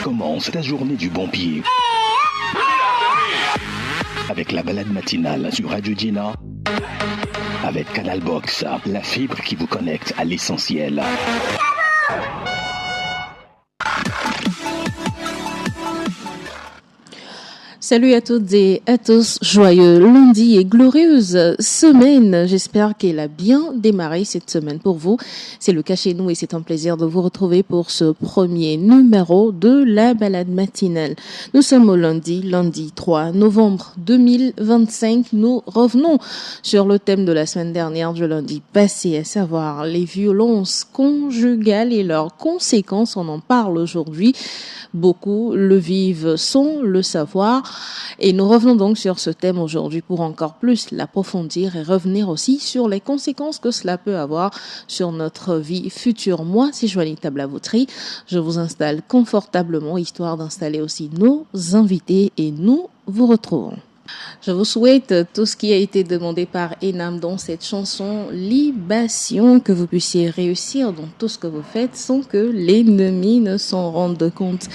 Commence ta journée du bon pied. Avec la balade matinale sur Radio Gina. Avec Canal Box, la fibre qui vous connecte à l'essentiel. Salut à toutes et à tous, joyeux lundi et glorieuse semaine. J'espère qu'elle a bien démarré cette semaine pour vous. C'est le cas chez nous et c'est un plaisir de vous retrouver pour ce premier numéro de la balade matinale. Nous sommes au lundi 3 novembre 2025. Nous revenons sur le thème de la semaine dernière du lundi passé, à savoir les violences conjugales et leurs conséquences. On en parle aujourd'hui. Beaucoup le vivent sans le savoir. Et nous revenons donc sur ce thème aujourd'hui pour encore plus l'approfondir et revenir aussi sur les conséquences que cela peut avoir sur notre vie future. Moi, c'est Joanita Blavoutry. Je vous installe confortablement, histoire d'installer aussi nos invités et nous vous retrouvons. Je vous souhaite tout ce qui a été demandé par Enam dans cette chanson Libation, que vous puissiez réussir dans tout ce que vous faites sans que l'ennemi ne s'en rende compte.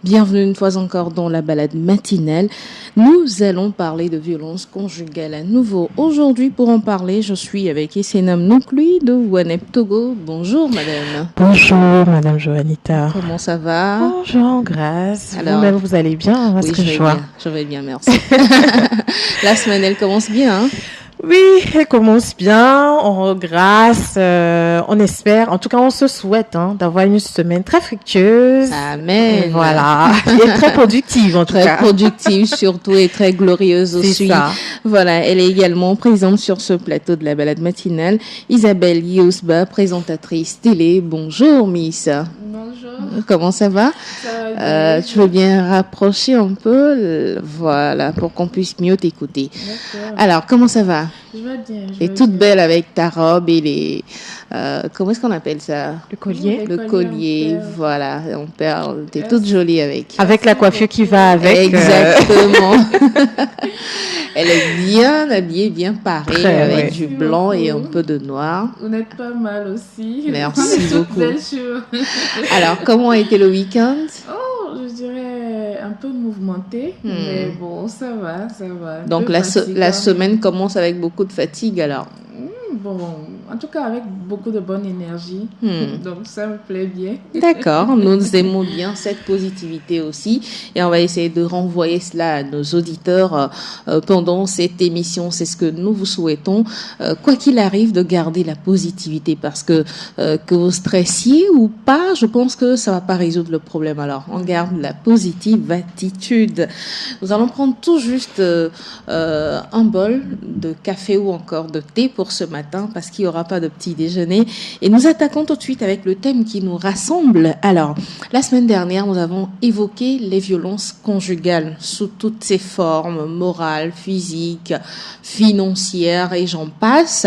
Bienvenue une fois encore dans la balade matinale. Nous allons parler de violence conjugale à nouveau. Aujourd'hui, pour en parler, je suis avec Essenam Noukloui de Wanep Togo. Bonjour madame. Bonjour madame Joanita. Comment ça va? Bonjour, grâce. Alors, vous-même, vous allez bien? Oui, je vais bien, merci. La semaine, elle commence bien, hein? Oui, elle commence bien, on grâce, on espère, en tout cas on se souhaite d'avoir une semaine très fructueuse. Amen. Voilà, et très productive en tout cas. Très productive surtout et très glorieuse aussi. C'est ça. Voilà, elle est également présente sur ce plateau de la balade matinale. Isabelle Yousba, présentatrice télé. Bonjour Miss. Bonjour. Comment ça va? Ça va bien. Tu veux bien rapprocher un peu, voilà, pour qu'on puisse mieux t'écouter. D'accord. Alors, comment ça va? Je vais bien. Et toute belle avec ta robe et les... comment est-ce qu'on appelle ça? Le collier. Le collier, voilà, on perd. T'es toute jolie avec. Avec la coiffure qui va avec. Exactement. Elle est bien habillée, bien parée, Très, avec ouais. du blanc et un peu de noir. Vous n'êtes pas mal aussi. Merci beaucoup. Bien sûr. Alors, comment a été le week-end? Oh, je dirais un peu mouvementé, mais bon, ça va. Un Donc, peu la fatigant. semaine commence avec beaucoup de fatigue, alors. Bon, en tout cas avec beaucoup de bonne énergie. Donc ça me plaît bien. D'accord, nous aimons bien cette positivité aussi et on va essayer de renvoyer cela à nos auditeurs pendant cette émission. C'est ce que nous vous souhaitons. Quoi qu'il arrive, de garder la positivité parce que vous stressiez ou pas, je pense que ça va pas résoudre le problème. Alors, on garde la positive attitude. Nous allons prendre tout juste un bol de café ou encore de thé pour ce matin parce qu'il n'y aura pas de petit déjeuner. Et nous attaquons tout de suite avec le thème qui nous rassemble. Alors, la semaine dernière, nous avons évoqué les violences conjugales sous toutes ses formes, morales, physiques, financières et j'en passe.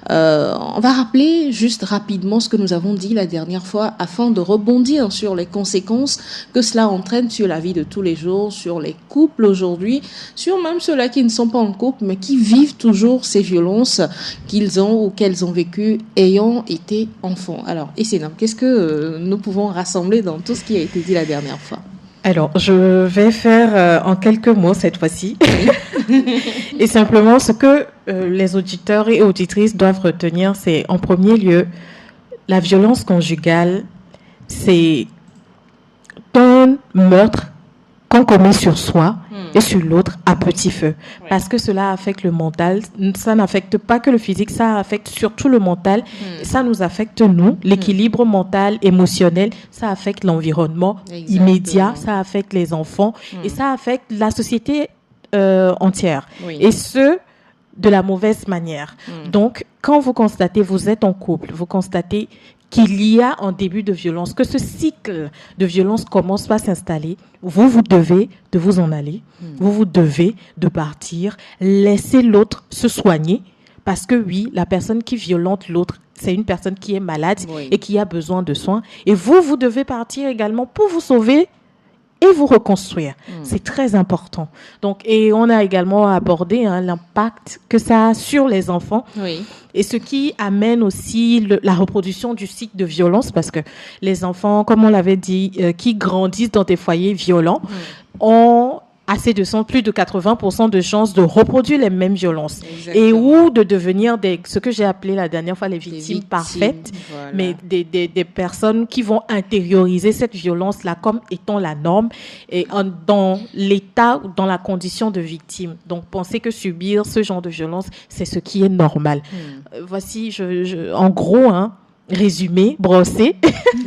On va rappeler juste rapidement ce que nous avons dit la dernière fois afin de rebondir sur les conséquences que cela entraîne sur la vie de tous les jours, sur les couples aujourd'hui, sur même ceux-là qui ne sont pas en couple mais qui vivent toujours ces violences qu'ils ont ou qu'elles ont vécues ayant été enfants. Alors, Essenam, qu'est-ce que nous pouvons rassembler dans tout ce qui a été dit la dernière fois? Alors, je vais faire en quelques mots cette fois-ci. Et simplement, ce que les auditeurs et auditrices doivent retenir, c'est en premier lieu, la violence conjugale, c'est un meurtre qu'on commet sur soi et sur l'autre à petit feu. Ouais. Parce que cela affecte le mental. Ça n'affecte pas que le physique, ça affecte surtout le mental. Ça nous affecte, nous, l'équilibre mental, émotionnel. Ça affecte l'environnement immédiat, ça affecte les enfants et ça affecte la société entière. Oui. Et ce, de la mauvaise manière. Donc, quand vous constatez, vous êtes en couple, vous constatez qu'il y a un début de violence, que ce cycle de violence commence à s'installer, vous devez de vous en aller, vous devez de partir, laisser l'autre se soigner, parce que oui, la personne qui violente l'autre, c'est une personne qui est malade et qui a besoin de soins, et vous devez partir également pour vous sauver et vous reconstruire. C'est très important. Donc, et on a également abordé l'impact que ça a sur les enfants. Oui. Et ce qui amène aussi la reproduction du cycle de violence, parce que les enfants, comme on l'avait dit, qui grandissent dans des foyers violents, ont assez de sang, plus de 80% de chances de reproduire les mêmes violences. Exactement. Et ou de devenir ce que j'ai appelé la dernière fois les victimes parfaites, voilà. Mais des personnes qui vont intérioriser cette violence-là comme étant la norme et dans l'état ou dans la condition de victime. Donc, penser que subir ce genre de violence, c'est ce qui est normal. Voici, en gros, résumé, brossé,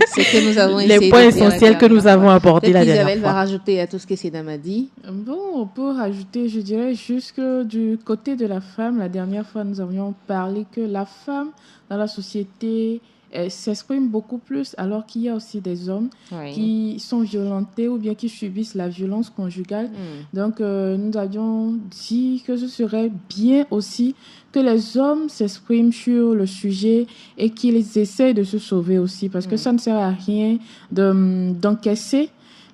c'est que nous avons les points essentiels que nous avons abordés la dernière fois. Isabelle va rajouter à tout ce que Sedam a dit. Bon, pour rajouter, je dirais juste que du côté de la femme, la dernière fois, nous avions parlé que la femme dans la société s'exprime beaucoup plus, alors qu'il y a aussi des hommes qui sont violentés ou bien qui subissent la violence conjugale. Donc, nous avions dit que ce serait bien aussi que les hommes s'expriment sur le sujet et qu'ils essayent de se sauver aussi, parce que ça ne sert à rien d'encaisser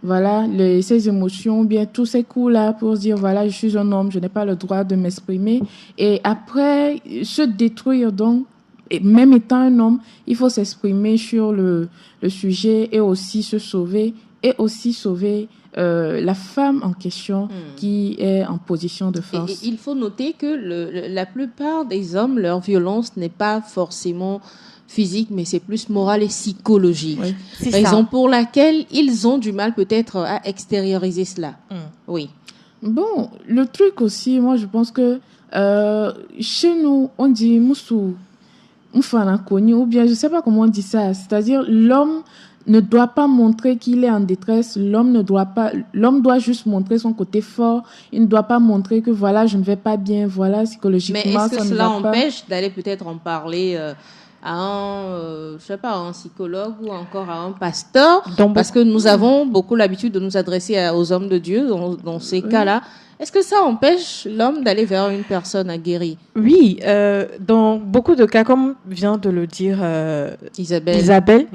ces émotions, ou bien tous ces coups-là pour se dire, voilà, je suis un homme, je n'ai pas le droit de m'exprimer. Et après, se détruire donc. Et même étant un homme, il faut s'exprimer sur le sujet et aussi se sauver et aussi sauver la femme en question qui est en position de force. Et il faut noter que la plupart des hommes, leur violence n'est pas forcément physique, mais c'est plus morale et psychologique. Oui, raison pour laquelle ils ont du mal peut-être à extérioriser cela. Oui. Bon, le truc aussi, moi je pense que chez nous, on dit moussou. Ou bien je sais pas comment on dit ça, c'est-à-dire l'homme ne doit pas montrer qu'il est en détresse, l'homme doit juste montrer son côté fort, il ne doit pas montrer que voilà, je ne vais pas bien, voilà, psychologiquement ça ne va pas. Mais est-ce que cela empêche d'aller peut-être en parler à un psychologue ou encore à un pasteur, parce que nous avons beaucoup l'habitude de nous adresser aux hommes de Dieu dans ces cas-là. Est-ce que ça empêche l'homme d'aller vers une personne aguerrie? Oui, dans beaucoup de cas, comme vient de le dire Isabelle,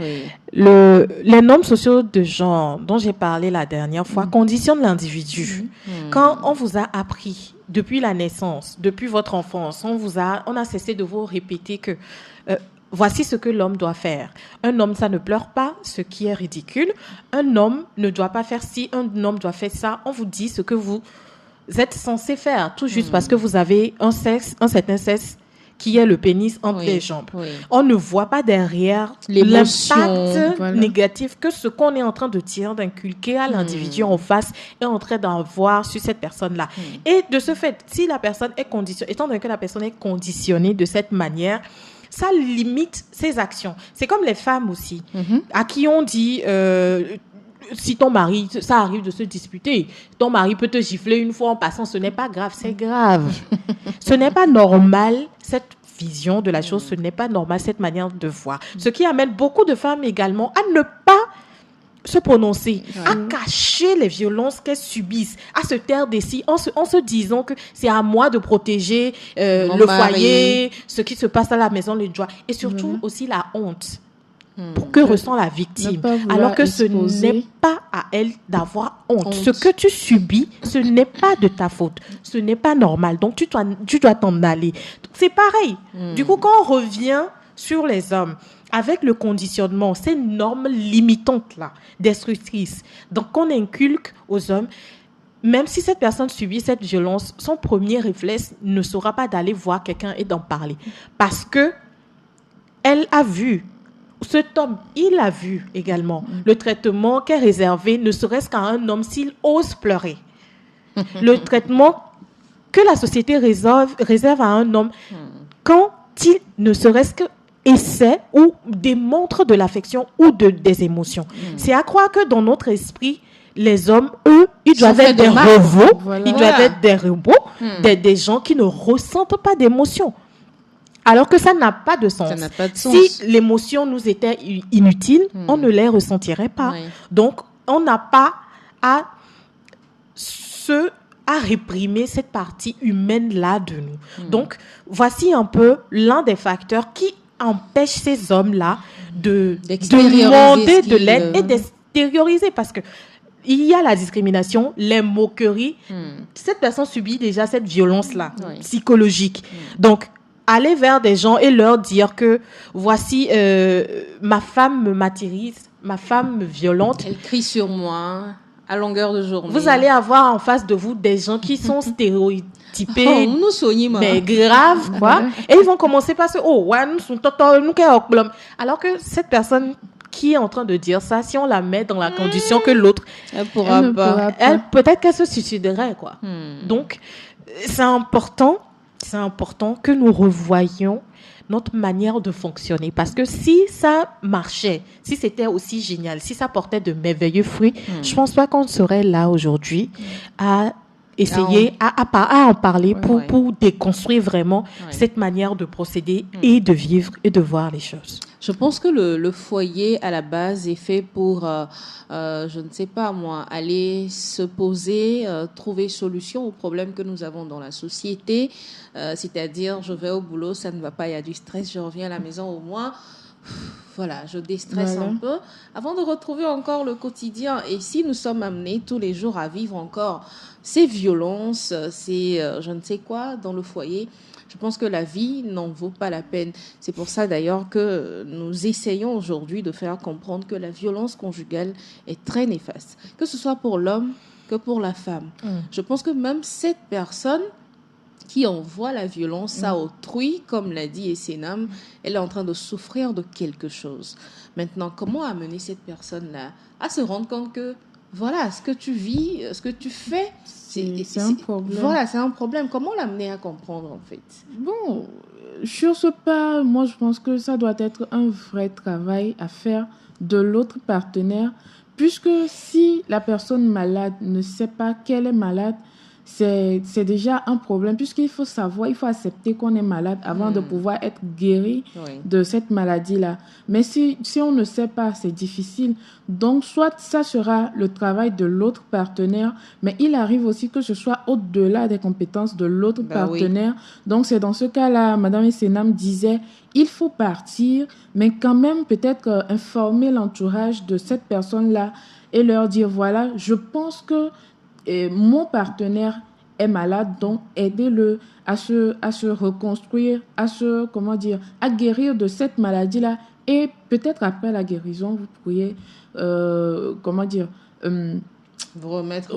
les normes sociaux de genre dont j'ai parlé la dernière fois conditionnent l'individu. Quand on vous a appris depuis la naissance, depuis votre enfance, on a cessé de vous répéter que voici ce que l'homme doit faire. Un homme, ça ne pleure pas, ce qui est ridicule. Un homme ne doit pas faire ci, un homme doit faire ça. On vous dit ce que vous êtes censé faire, tout juste parce que vous avez un certain sexe qui est le pénis entre les jambes. On ne voit pas derrière l'impact négatif que ce qu'on est en train de tirer, d'inculquer à l'individu en face est en train d'avoir sur cette personne-là. Et de ce fait, si la personne est conditionnée, étant donné que la personne est conditionnée de cette manière, ça limite ses actions. C'est comme les femmes aussi, à qui on dit... si ton mari, ça arrive de se disputer, ton mari peut te gifler une fois en passant, ce n'est pas grave, c'est grave. Ce n'est pas normal, cette vision de la chose, ce n'est pas normal, cette manière de voir. Ce qui amène beaucoup de femmes également à ne pas se prononcer, à cacher les violences qu'elles subissent, à se taire d'ici, en se disant que c'est à moi de protéger le foyer, ce qui se passe à la maison, le joie, et surtout aussi la honte. Pour que ressent la victime, alors que ce n'est pas à elle d'avoir honte. Ce que tu subis, ce n'est pas de ta faute, ce n'est pas normal, donc tu dois t'en aller. Donc, c'est pareil. Du coup, quand on revient sur les hommes, avec le conditionnement, ces normes limitantes-là, destructrices, donc qu'on inculque aux hommes, même si cette personne subit cette violence, son premier réflexe ne sera pas d'aller voir quelqu'un et d'en parler. Parce que elle a vu, cet homme, il a vu également le traitement qui est réservé, ne serait-ce qu'à un homme s'il ose pleurer. Le traitement que la société réserve à un homme quand il ne serait-ce que essaie ou démontre de l'affection ou des émotions. C'est à croire que dans notre esprit, les hommes, eux, ils doivent être des robots, ils doivent être des robots, des gens qui ne ressentent pas d'émotions. Alors que ça n'a pas de sens. Si l'émotion nous était inutile, on ne les ressentirait pas. Donc, on n'a pas à réprimer cette partie humaine-là de nous. Donc, voici un peu l'un des facteurs qui empêche ces hommes-là de demander de l'aide et d'extérioriser. Parce que il y a la discrimination, les moqueries. Cette personne subit déjà cette violence-là, psychologique. Donc, aller vers des gens et leur dire que voici, ma femme me martyrise, ma femme me violente. Elle crie sur moi à longueur de journée. Vous allez avoir en face de vous des gens qui sont stéréotypés, mais graves, quoi. Et ils vont commencer par se alors que cette personne qui est en train de dire ça, si on la met dans la condition que l'autre, elle peut-être qu'elle se suiciderait, quoi. Donc, c'est important que nous revoyions notre manière de fonctionner. Parce que si ça marchait, si c'était aussi génial, si ça portait de merveilleux fruits, je pense pas qu'on serait là aujourd'hui à essayer à en parler pour déconstruire vraiment cette manière de procéder et de vivre et de voir les choses. Je pense que le foyer, à la base, est fait pour, je ne sais pas moi, aller se poser, trouver solution aux problèmes que nous avons dans la société. C'est-à-dire, je vais au boulot, ça ne va pas, il y a du stress, je reviens à la maison au moins. Voilà, je déstresse un peu avant de retrouver encore le quotidien. Et si nous sommes amenés tous les jours à vivre encore ces violences, ces je ne sais quoi dans le foyer, je pense que la vie n'en vaut pas la peine. C'est pour ça d'ailleurs que nous essayons aujourd'hui de faire comprendre que la violence conjugale est très néfaste, que ce soit pour l'homme que pour la femme. Je pense que même cette personne qui envoie la violence à autrui, comme l'a dit Essenam, elle est en train de souffrir de quelque chose. Maintenant, comment amener cette personne-là à se rendre compte que, voilà, ce que tu vis, ce que tu fais, c'est un problème. Voilà, c'est un problème. Comment l'amener à comprendre, en fait? Bon, sur ce pas, moi, je pense que ça doit être un vrai travail à faire de l'autre partenaire, puisque si la personne malade ne sait pas qu'elle est malade, c'est déjà un problème, puisqu'il faut savoir, il faut accepter qu'on est malade avant de pouvoir être guéri de cette maladie-là. Mais si on ne sait pas, c'est difficile. Donc, soit ça sera le travail de l'autre partenaire, mais il arrive aussi que ce soit au-delà des compétences de l'autre partenaire. Donc, c'est dans ce cas-là, Madame Essenam disait, il faut partir, mais quand même peut-être informer l'entourage de cette personne-là et leur dire, voilà, je pense que mon partenaire est malade, donc aidez-le à se reconstruire, à guérir de cette maladie-là. Et peut-être après la guérison, vous pourriez, vous remettre.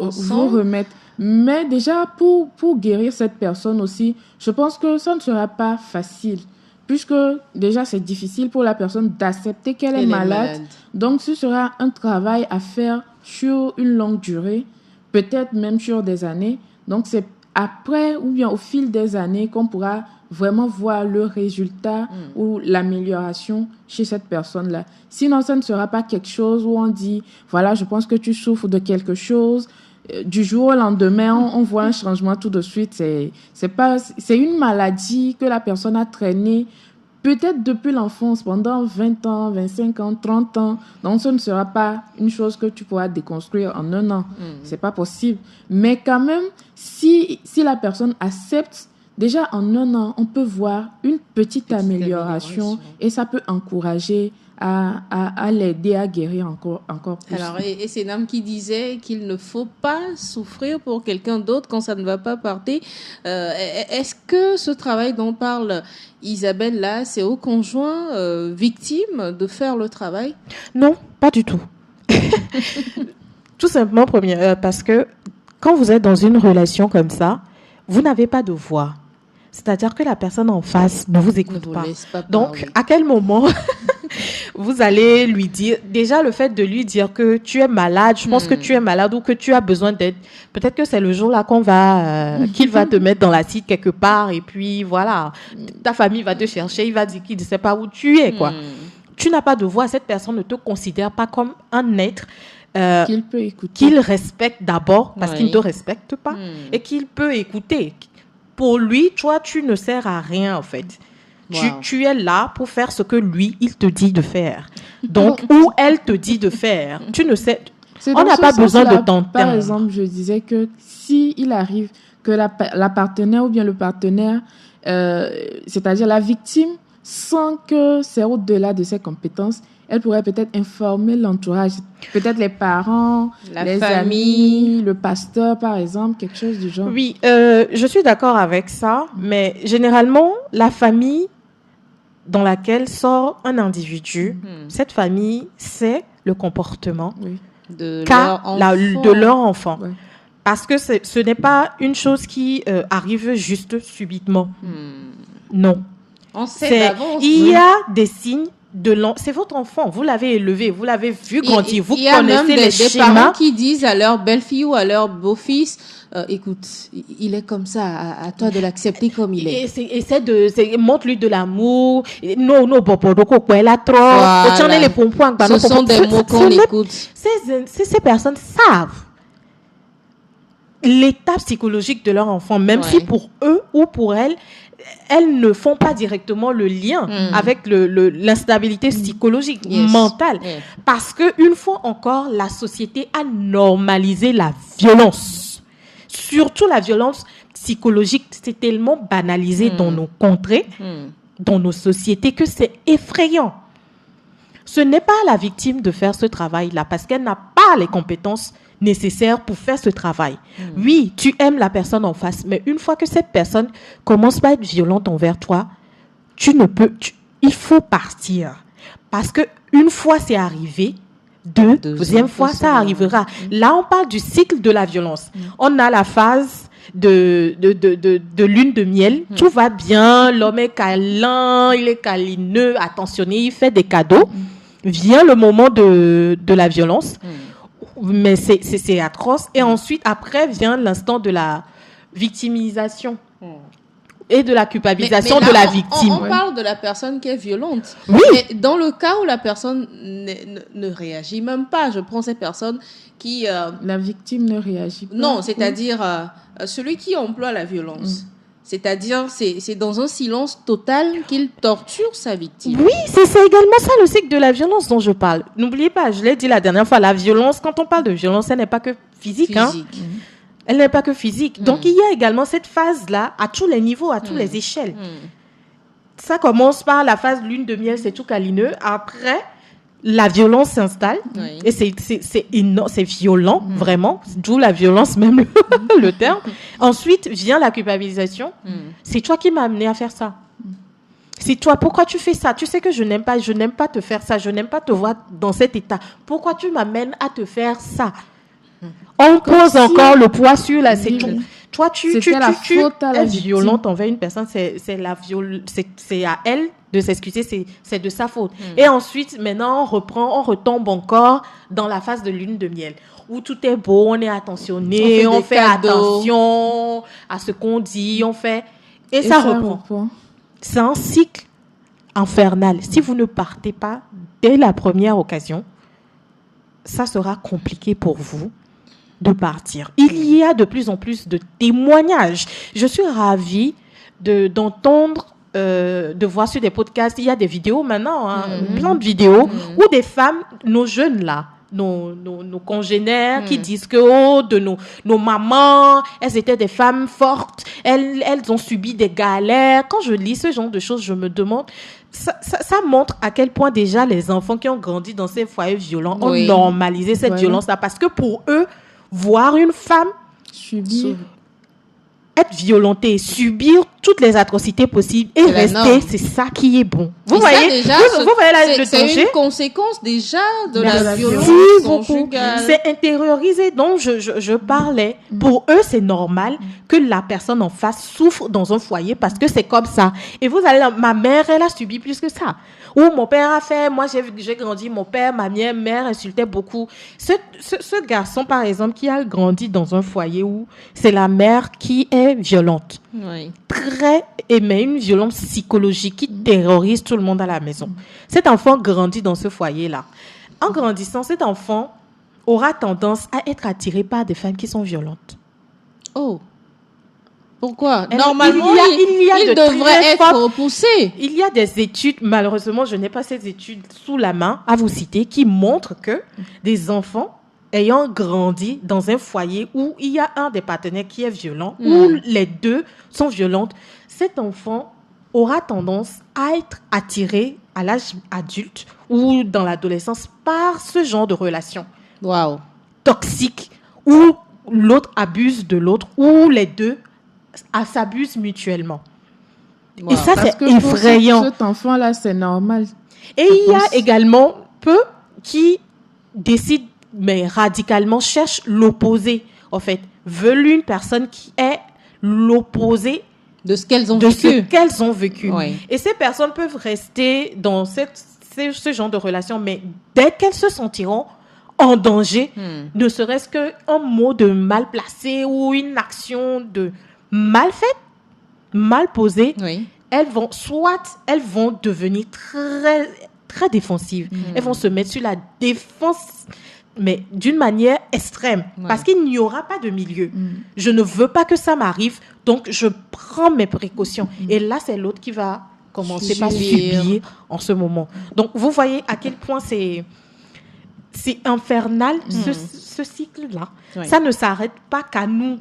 Mais déjà, pour guérir cette personne aussi, je pense que ça ne sera pas facile, puisque déjà, c'est difficile pour la personne d'accepter qu'elle est malade. Donc, ce sera un travail à faire sur une longue durée, peut-être même sur des années. Donc, c'est après ou bien au fil des années qu'on pourra vraiment voir le résultat ou l'amélioration chez cette personne-là. Sinon, ça ne sera pas quelque chose où on dit, voilà, je pense que tu souffres de quelque chose. Du jour au lendemain, on voit un changement tout de suite. C'est une maladie que la personne a traînée peut-être depuis l'enfance, pendant 20 ans, 25 ans, 30 ans. Donc, ce ne sera pas une chose que tu pourras déconstruire en un an. C'est pas possible. Mais quand même, si la personne accepte, déjà en un an, on peut voir une petite amélioration et ça peut encourager à l'aider à guérir encore plus. Alors, et c'est Nam qui disait qu'il ne faut pas souffrir pour quelqu'un d'autre quand ça ne va pas partir. Est-ce que ce travail dont parle Isabelle là, c'est au conjoint victime de faire le travail? Non, pas du tout. Tout simplement, parce que quand vous êtes dans une relation comme ça, vous n'avez pas de voix. C'est-à-dire que la personne en face ne vous écoute pas. Donc, à quel moment vous allez lui dire, déjà le fait de lui dire que tu es malade, je pense que tu es malade ou que tu as besoin d'aide, peut-être que c'est le jour-là qu'il va te mettre dans l'acide quelque part et puis voilà, ta famille va te chercher, il va dire qu'il ne sait pas où tu es, quoi. Tu n'as pas de voix, cette personne ne te considère pas comme un être qu'il peut écouter, qu'il respecte d'abord parce qu'il ne te respecte pas et qu'il peut écouter. Pour lui, toi, tu ne sers à rien, en fait. Tu es là pour faire ce que lui, il te dit de faire. Donc, ou elle te dit de faire. Tu ne sais... On n'a pas besoin de t'entendre. Par exemple, je disais que si il arrive que la partenaire ou bien le partenaire, c'est-à-dire la victime, sent que c'est au-delà de ses compétences, elle pourrait peut-être informer l'entourage, peut-être les parents, La les famille. amis, le pasteur, par exemple, quelque chose du genre. Oui, je suis d'accord avec ça, mais généralement, la famille dans laquelle sort un individu, cette famille sait le comportement Oui. De qu'a de leur enfant. Ouais. Parce que ce n'est pas une chose qui arrive juste subitement. Non. On sait C'est, d'avance. il y a des signes c'est votre enfant, vous l'avez élevé, vous l'avez vu grandir, vous il y a même connaissez les des parents schémas. qui disent à leur belle-fille ou à leur beau-fils, écoute, il est comme ça, à toi de l'accepter comme il est. Montre-lui de l'amour. Non, elle a trop. Voilà. Ce Ce sont des mots qu'on écoute. Ces personnes savent l'état psychologique de leur enfant, même si pour eux ou pour elles ne font pas directement le lien avec l'instabilité psychologique, mentale. Yes. Parce que, une fois encore, la société a normalisé la violence. Surtout la violence psychologique, c'est tellement banalisé dans nos contrées, dans nos sociétés, que c'est effrayant. Ce n'est pas à la victime de faire ce travail-là, parce qu'elle n'a pas les compétences nécessaires pour faire ce travail. Oui, tu aimes la personne en face, mais une fois que cette personne commence à être violente envers toi, il faut partir. Parce que une fois c'est arrivé, deuxième fois ça arrivera. Là, on parle du cycle de la violence. On a la phase de lune de miel, tout va bien, l'homme est câlin, il est câlineux, attentionné, il fait des cadeaux. Vient le moment de la violence. Mais c'est atroce. Et ensuite, après, vient l'instant de la victimisation et de la culpabilisation mais là, de la victime. On parle de la personne qui est violente. Oui. Mais dans le cas où la personne ne réagit même pas, je prends ces personnes qui... La victime ne réagit pas. Non, c'est-à-dire celui qui emploie la violence. C'est-à-dire, c'est dans un silence total qu'il torture sa victime. Oui, c'est également ça le cycle de la violence dont je parle. N'oubliez pas, je l'ai dit la dernière fois, la violence, quand on parle de violence, elle n'est pas que physique. Elle n'est pas que physique. Donc, il y a également cette phase-là à tous les niveaux, à toutes les échelles. Ça commence par la phase lune de miel, c'est tout câlineux. Après, la violence s'installe. Et c'est violent, vraiment. D'où la violence, même le terme. Ensuite, vient la culpabilisation. C'est toi qui m'as amené à faire ça. C'est toi, pourquoi tu fais ça? Tu sais que je n'aime pas te faire ça. Je n'aime pas te voir dans cet état. Pourquoi tu m'amènes à te faire ça? On pose encore le poids sur la... Toi, tu es violente envers une personne, c'est à elle de s'excuser, c'est de sa faute. Et ensuite, maintenant, on retombe encore dans la phase de lune de miel, où tout est beau, on est attentionné, on fait attention à ce qu'on dit, et ça reprend. C'est un cycle infernal. Si vous ne partez pas dès la première occasion, ça sera compliqué pour vous de partir. Il y a de plus en plus de témoignages. Je suis ravie d'entendre, de voir sur des podcasts. Il y a des vidéos maintenant, plein de vidéos, où des femmes, nos jeunes là, nos congénères qui disent que de nos mamans, elles étaient des femmes fortes, elles ont subi des galères. Quand je lis ce genre de choses, je me demande, ça montre à quel point déjà les enfants qui ont grandi dans ces foyers violents ont normalisé cette violence-là. Parce que pour eux, voir une femme être violentée, subir toutes les atrocités possibles et rester, c'est ça qui est bon. Vous voyez, déjà, vous voyez le danger. C'est une conséquence déjà de la violence conjugale. C'est intériorisé. Donc, je parlais. Pour eux, c'est normal que la personne en face souffre dans un foyer parce que c'est comme ça. Et vous allez, ma mère, elle a subi plus que ça. Ou mon père a fait, moi j'ai grandi, mon père, ma mère insultait beaucoup. Ce garçon, par exemple, qui a grandi dans un foyer où c'est la mère qui est violente. Mais une violence psychologique qui terrorise tout le monde à la maison. Cet enfant grandit dans ce foyer-là. En grandissant, cet enfant aura tendance à être attiré par des femmes qui sont violentes. Oh. Pourquoi? Normalement, il devrait être repoussé. Il y a des études, malheureusement, je n'ai pas ces études sous la main à vous citer, qui montrent que des enfants ayant grandi dans un foyer où il y a un des partenaires qui est violent, où les deux sont violentes, cet enfant aura tendance à être attiré à l'âge adulte ou dans l'adolescence par ce genre de relation toxique où l'autre abuse de l'autre, où les deux s'abusent mutuellement. Et ça, Parce c'est que effrayant. Pour cet enfant-là, c'est normal. Et il y a également peu qui décident, mais radicalement, cherchent l'opposé. En fait, veulent une personne qui est l'opposé de ce qu'elles ont de vécu. ce qu'elles ont vécu. Oui. Et ces personnes peuvent rester dans ce genre de relation, mais dès qu'elles se sentiront en danger, ne serait-ce qu'un mot de mal placé ou une action de mal faite, mal posée, Oui. elles vont devenir très, très défensives. Elles vont se mettre sur la défense, mais d'une manière extrême, parce qu'il n'y aura pas de milieu. Je ne veux pas que ça m'arrive, donc je prends mes précautions. Et là, c'est l'autre qui va commencer par subir en ce moment. Donc, vous voyez à quel point c'est infernal, ce cycle-là. Oui. Ça ne s'arrête pas qu'à nous.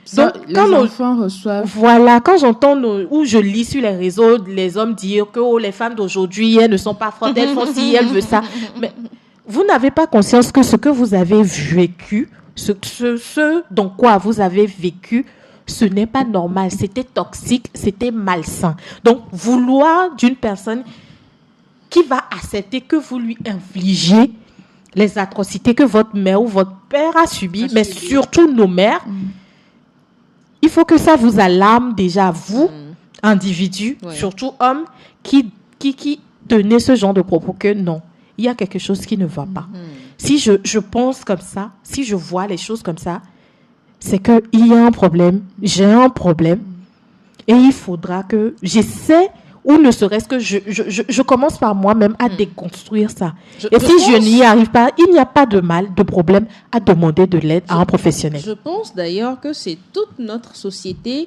Ça, Donc, les enfants reçoivent... Voilà, quand j'entends ou je lis sur les réseaux les hommes dire que les femmes d'aujourd'hui, elles ne sont pas fortes, elles font ci, elles veulent ça. Mais vous n'avez pas conscience que ce que vous avez vécu, ce dans quoi vous avez vécu, ce n'est pas normal. C'était toxique, c'était malsain. Donc, vouloir d'une personne qui va accepter que vous lui infligez les atrocités que votre mère ou votre père a subies, mais surtout nos mères, il faut que ça vous alarme déjà, vous, individus, surtout hommes, qui tenez ce genre de propos que non, il y a quelque chose qui ne va pas. Si je pense comme ça, si je vois les choses comme ça, c'est qu'il y a un problème, j'ai un problème, et il faudra que j'essaie, ou ne serait-ce que je commence par moi-même à déconstruire ça. Et si je n'y arrive pas, il n'y a pas de mal, de problème à demander de l'aide à un professionnel. Je pense d'ailleurs que c'est toute notre société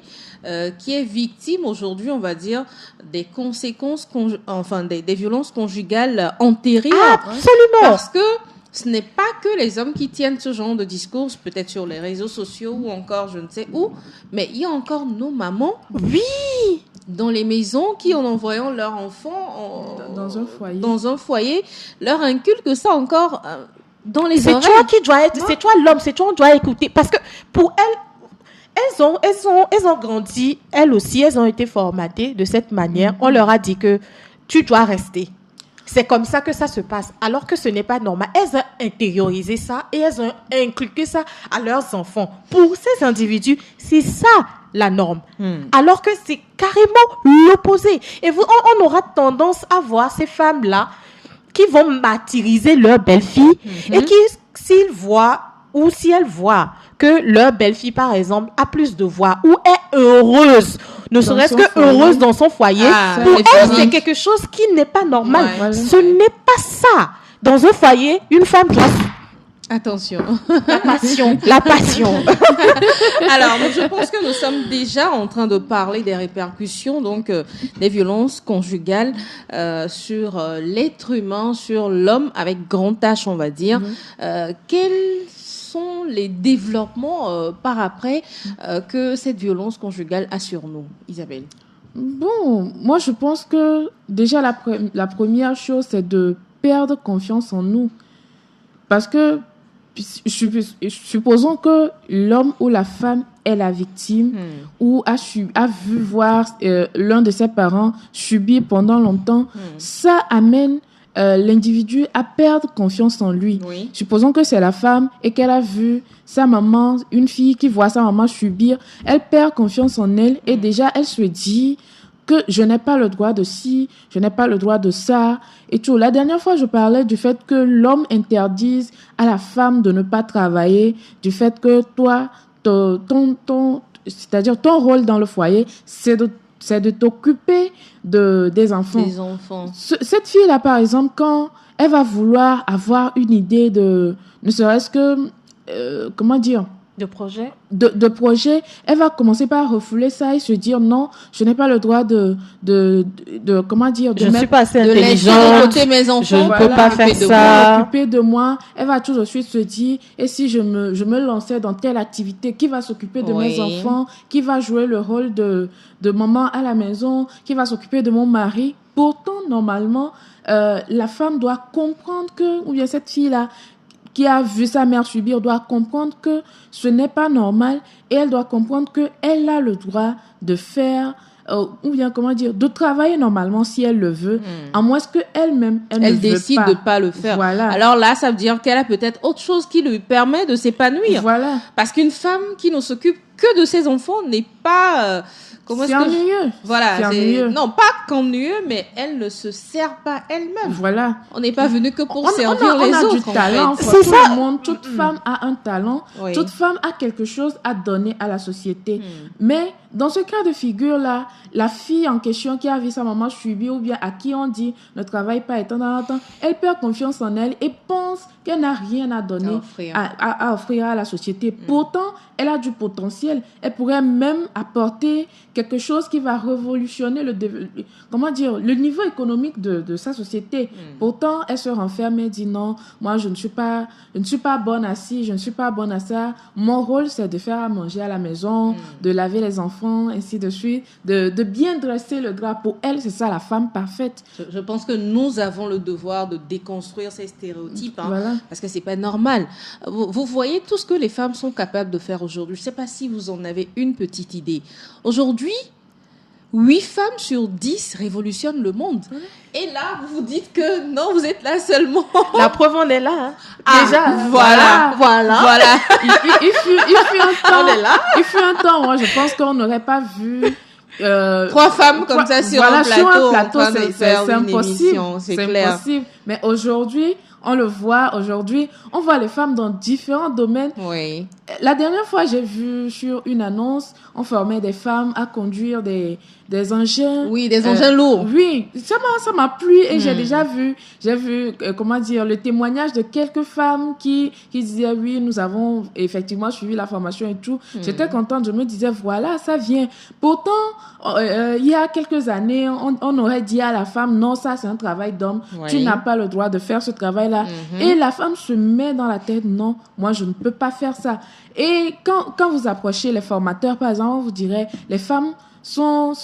qui est victime aujourd'hui, on va dire, des conséquences, des violences conjugales antérieures. Absolument. Parce que ce n'est pas que les hommes qui tiennent ce genre de discours, peut-être sur les réseaux sociaux ou encore je ne sais où, mais il y a encore nos mamans. Oui. Dans les maisons qui, en envoyant leur enfant dans un foyer, leur inculquent ça encore dans les oreilles. C'est toi l'homme, c'est toi on doit écouter. Parce que pour elles ont grandi, elles aussi, elles ont été formatées de cette manière. On leur a dit que tu dois rester. C'est comme ça que ça se passe, alors que ce n'est pas normal. Elles ont intériorisé ça et elles ont inculqué ça à leurs enfants. Pour ces individus, c'est ça la norme. Alors que c'est carrément l'opposé. Et on aura tendance à voir ces femmes-là qui vont martyriser leur belle-fille et qui, s'ils voient ou si elles voient que leur belle-fille, par exemple, a plus de voix ou est heureuse, ne serait-ce que heureuse dans son foyer, pour elle, c'est quelque chose qui n'est pas normal. Ouais. Ce n'est pas ça. Dans un foyer, une femme doit... Attention. La passion. Alors, je pense que nous sommes déjà en train de parler des répercussions, donc des violences conjugales sur l'être humain, sur l'homme avec grand H, on va dire. Quels sont les développements par après que cette violence conjugale a sur nous, Isabelle? Bon, moi je pense que déjà la première chose, c'est de perdre confiance en nous. Parce que supposons que l'homme ou la femme est la victime ou a vu voir l'un de ses parents subir pendant longtemps, ça amène l'individu à perdre confiance en lui. Oui. Supposons que c'est la femme et qu'elle a vu sa maman, une fille qui voit sa maman subir, elle perd confiance en elle et déjà elle se dit que je n'ai pas le droit de ci, je n'ai pas le droit de ça et tout. La dernière fois, je parlais du fait que l'homme interdise à la femme de ne pas travailler, du fait que toi, c'est-à-dire ton rôle dans le foyer, c'est de t'occuper des enfants. Des enfants. Cette fille-là, par exemple, quand elle va vouloir avoir une idée de, ne serait-ce que, de projet, elle va commencer par refouler ça et se dire non, je n'ai pas le droit de comment dire, je ne suis pas assez de laisser intelligente, de côté mes enfants, je ne peux pas faire ça. M'occuper de moi. Elle va tout de suite se dire, et si je me lançais dans telle activité, qui va s'occuper de mes enfants, qui va jouer le rôle de maman à la maison, qui va s'occuper de mon mari. Pourtant, normalement, la femme doit comprendre que, ou bien cette fille-là, qui a vu sa mère subir, doit comprendre que ce n'est pas normal et elle doit comprendre qu'elle a le droit de faire, ou bien, comment dire, de travailler normalement si elle le veut, à moins qu'elle-même, elle décide de pas le faire. Voilà. Alors là, ça veut dire qu'elle a peut-être autre chose qui lui permet de s'épanouir. Voilà. Parce qu'une femme qui ne s'occupe que de ses enfants n'est pas... c'est ennuyeux. Voilà, c'est ennuyeux. Non, pas qu'ennuyeux, mais elle ne se sert pas elle-même. Voilà. On n'est pas venu que pour servir les autres. On a du talent. C'est tout ça. Le monde, toute femme a un talent. Oui. Toute femme a quelque chose à donner à la société. Mais dans ce cas de figure-là, la fille en question qui a vu sa maman subir ou bien à qui on dit ne travaille pas étant dans temps, elle perd confiance en elle et pense qu'elle n'a rien à donner, à offrir à la société. Pourtant, elle a du potentiel. Elle pourrait même apporter quelque chose qui va révolutionner le niveau économique de sa société. Pourtant, elle se renferme et dit non, moi je ne suis pas bonne à ci, je ne suis pas bonne à ça. Mon rôle, c'est de faire à manger à la maison, de laver les enfants, ainsi de suite, de bien dresser le drap. Pour elle, c'est ça la femme parfaite. Je pense que nous avons le devoir de déconstruire ces stéréotypes, Voilà. Parce que c'est pas normal. Vous voyez tout ce que les femmes sont capables de faire aujourd'hui. Je sais pas si vous en avez une petite idée. Aujourd'hui, 8 femmes sur 10 révolutionnent le monde. Et là, vous vous dites que non, vous êtes là seulement. La preuve, on est là. Déjà, voilà. Il fut un temps. On est là. Il fut un temps, moi, je pense qu'on n'aurait pas vu 3 femmes comme ça sur un plateau c'est impossible. C'est clair. Impossible. Mais aujourd'hui, on le voit. Aujourd'hui, on voit les femmes dans différents domaines. Oui. La dernière fois, j'ai vu sur une annonce, on formait des femmes à conduire des engins. Oui, des engins lourds. Oui, ça m'a plu et j'ai vu, le témoignage de quelques femmes qui disaient oui, nous avons effectivement suivi la formation et tout. J'étais contente, je me disais voilà, ça vient. Pourtant, il y a quelques années, on aurait dit à la femme non, ça c'est un travail d'homme. Oui. Tu n'as pas le droit de faire ce travail-là. Et la femme se met dans la tête non, moi je ne peux pas faire ça. Et quand vous approchez les formateurs, par exemple, on vous dirait les femmes sont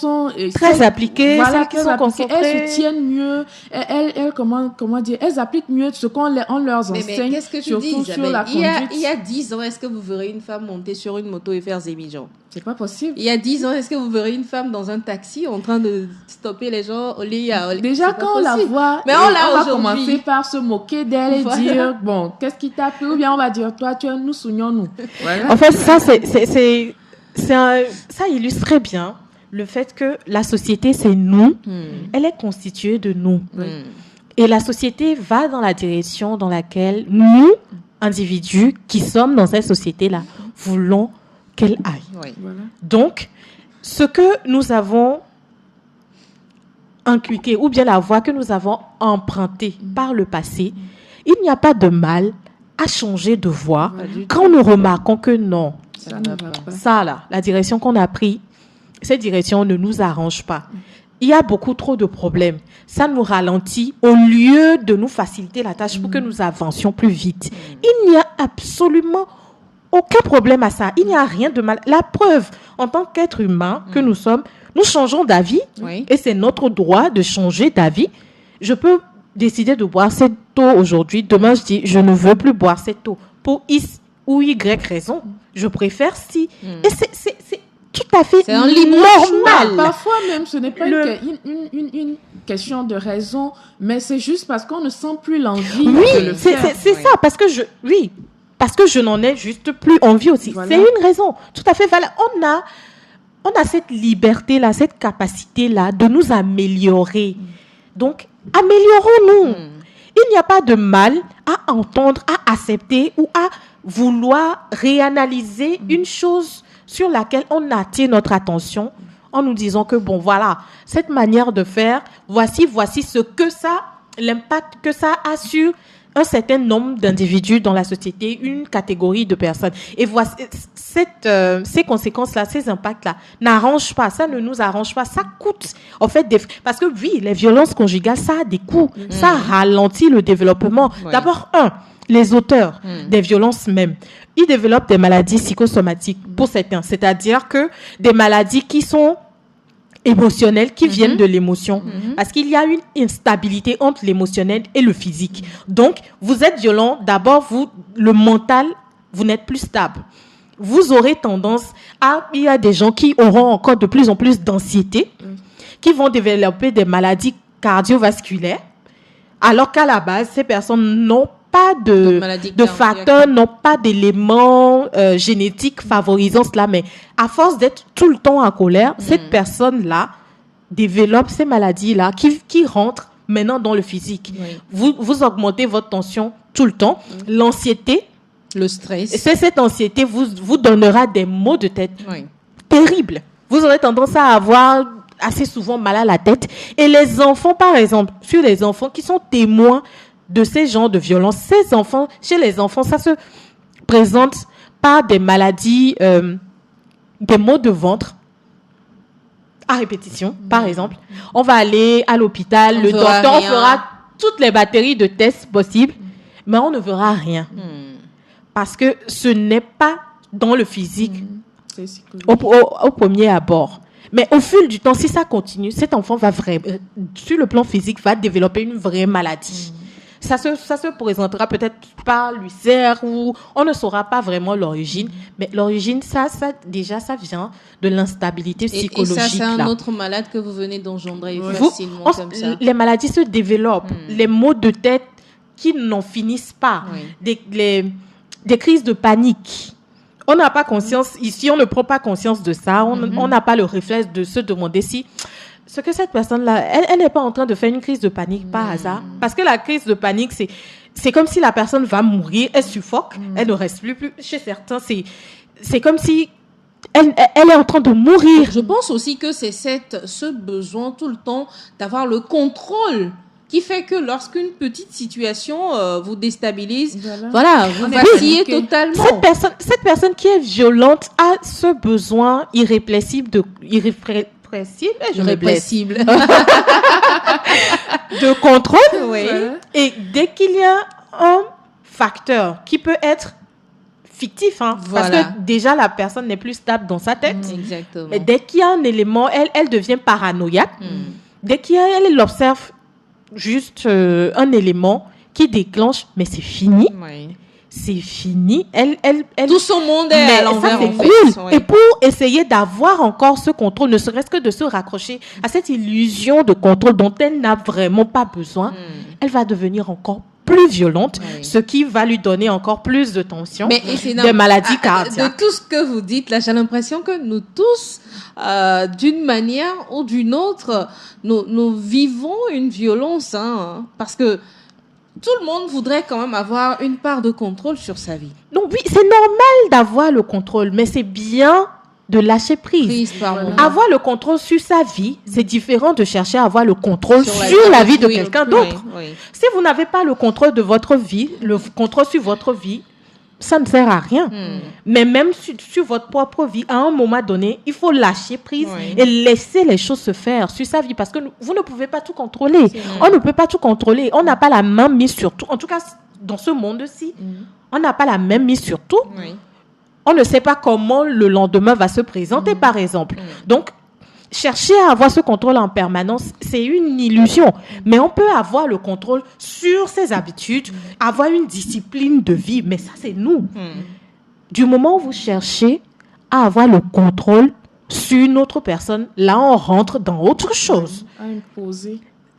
très appliquées, voilà, qui sont concentrées. Elles se tiennent mieux, elles comment dire, elles appliquent mieux ce qu'on leur enseigne. Mais qu'est-ce que tu dis, surtout sur la conduite. Il y a 10 ans, est-ce que vous verrez une femme monter sur une moto et faire zémigeon? C'est pas possible. Il y a 10 ans, est-ce que vous verrez une femme dans un taxi en train de stopper les gens au lit Déjà, quand on la voit, mais on va commencer par se moquer d'elle et dire, bon, qu'est-ce qui t'a plu? Ou bien on va dire, toi, nous sougnons-nous. Voilà. En fait, ça, ça illustre très bien le fait que la société, c'est nous. Elle est constituée de nous. Et la société va dans la direction dans laquelle nous, individus qui sommes dans cette société-là, voulons qu'elle aille. Oui. Voilà. Donc, ce que nous avons inculqué, ou bien la voie que nous avons empruntée par le passé, il n'y a pas de mal à changer de voie quand nous remarquons que non, Ça ne va pas. ça là, la direction qu'on a prise, cette direction ne nous arrange pas. Il y a beaucoup trop de problèmes. Ça nous ralentit au lieu de nous faciliter la tâche pour que nous avancions plus vite. Il n'y a absolument aucun problème à ça. Il n'y a rien de mal. La preuve, en tant qu'être humain que nous sommes, nous changeons d'avis et c'est notre droit de changer d'avis. Je peux décider de boire cette eau aujourd'hui. Demain, je dis, je ne veux plus boire cette eau. Pour X ou Y raison, je préfère si. Et c'est tout à fait normal. Parfois même, ce n'est pas une question de raison, mais c'est juste parce qu'on ne sent plus l'envie de le faire. C'est ça, parce que je n'en ai juste plus envie aussi. Voilà. C'est une raison tout à fait valable. On a cette liberté-là, cette capacité-là de nous améliorer. Donc, améliorons-nous. Il n'y a pas de mal à entendre, à accepter ou à vouloir réanalyser une chose sur laquelle on attire notre attention en nous disant que bon, voilà, cette manière de faire, voici ce que ça, l'impact que ça a sur un certain nombre d'individus dans la société, une catégorie de personnes. Et voici, ces conséquences-là, ces impacts-là n'arrangent pas, ça ne nous arrange pas, ça coûte. En fait, parce que oui, les violences conjugales, ça a des coûts, ça ralentit le développement. Oui. D'abord, les auteurs des violences même, ils développent des maladies psychosomatiques pour certains, c'est-à-dire que des maladies qui sont émotionnelles, qui viennent de l'émotion, parce qu'il y a une instabilité entre l'émotionnel et le physique. Donc, vous êtes violent, d'abord, le mental, vous n'êtes plus stable. Vous aurez tendance il y a des gens qui auront encore de plus en plus d'anxiété, qui vont développer des maladies cardiovasculaires, alors qu'à la base, ces personnes n'ont pas de facteurs, n'ont pas d'éléments génétiques favorisant cela, mais à force d'être tout le temps en colère, cette personne-là développe ces maladies-là qui rentrent maintenant dans le physique. Oui. Vous augmentez votre tension tout le temps, l'anxiété, le stress. Cette anxiété vous donnera des maux de tête terribles. Vous aurez tendance à avoir assez souvent mal à la tête. Et les enfants, par exemple, sur les enfants qui sont témoins de ces genres de violences, chez les enfants, ça se présente par des maladies, des maux de ventre à répétition, par exemple. On va aller à l'hôpital, le docteur fera toutes les batteries de tests possibles, mais on ne verra rien. Parce que ce n'est pas dans le physique au premier abord. Mais au fil du temps, si ça continue, cet enfant va sur le plan physique, va développer une vraie maladie. Ça se présentera peut-être par l'ulcère ou on ne saura pas vraiment l'origine. Mais l'origine, ça vient de l'instabilité psychologique. Et ça, c'est un autre malade que vous venez d'engendrer facilement comme ça. Les maladies se développent. Les maux de tête qui n'en finissent pas. Des crises de panique. On n'a pas conscience, ici, on ne prend pas conscience de ça. On n'a pas le réflexe de se demander si ce que cette personne-là, elle n'est pas en train de faire une crise de panique par hasard. Parce que la crise de panique, c'est comme si la personne va mourir, elle suffoque, elle ne respire plus. Chez certains, c'est comme si elle est en train de mourir. Je pense aussi que c'est ce besoin tout le temps d'avoir le contrôle qui fait que lorsqu'une petite situation vous déstabilise, vous vacillez totalement. Cette personne qui est violente a ce besoin irrépressible de contrôle. Oui. Et dès qu'il y a un facteur qui peut être fictif, parce que déjà la personne n'est plus stable dans sa tête. Exactement. Et dès qu'il y a un élément, elle devient paranoïaque. Dès elle observe juste un élément qui déclenche, mais c'est fini. C'est fini. Elle tout son monde est à l'envers. C'est cool. Et pour essayer d'avoir encore ce contrôle, ne serait-ce que de se raccrocher à cette illusion de contrôle dont elle n'a vraiment pas besoin, elle va devenir encore plus violente, ce qui va lui donner encore plus de tension, des maladies cardiaques. De tout ce que vous dites, là, j'ai l'impression que nous tous, d'une manière ou d'une autre, nous vivons une violence, parce que tout le monde voudrait quand même avoir une part de contrôle sur sa vie. Donc oui, c'est normal d'avoir le contrôle, mais c'est bien de lâcher prise. Avoir le contrôle sur sa vie, c'est différent de chercher à avoir le contrôle sur la vie de quelqu'un d'autre. Si vous n'avez pas le contrôle de votre vie, le contrôle sur votre vie, ça ne sert à rien. Mais même sur votre propre vie, à un moment donné, il faut lâcher prise et laisser les choses se faire sur sa vie, parce que vous ne pouvez pas tout contrôler. On ne peut pas tout contrôler. On n'a pas la main mise sur tout. En tout cas, dans ce monde-ci, on n'a pas la main mise sur tout. On ne sait pas comment le lendemain va se présenter, par exemple. Donc, chercher à avoir ce contrôle en permanence, c'est une illusion. Mais on peut avoir le contrôle sur ses habitudes, avoir une discipline de vie. Mais ça, c'est nous. Du moment où vous cherchez à avoir le contrôle sur une autre personne, là, on rentre dans autre chose. À imposer.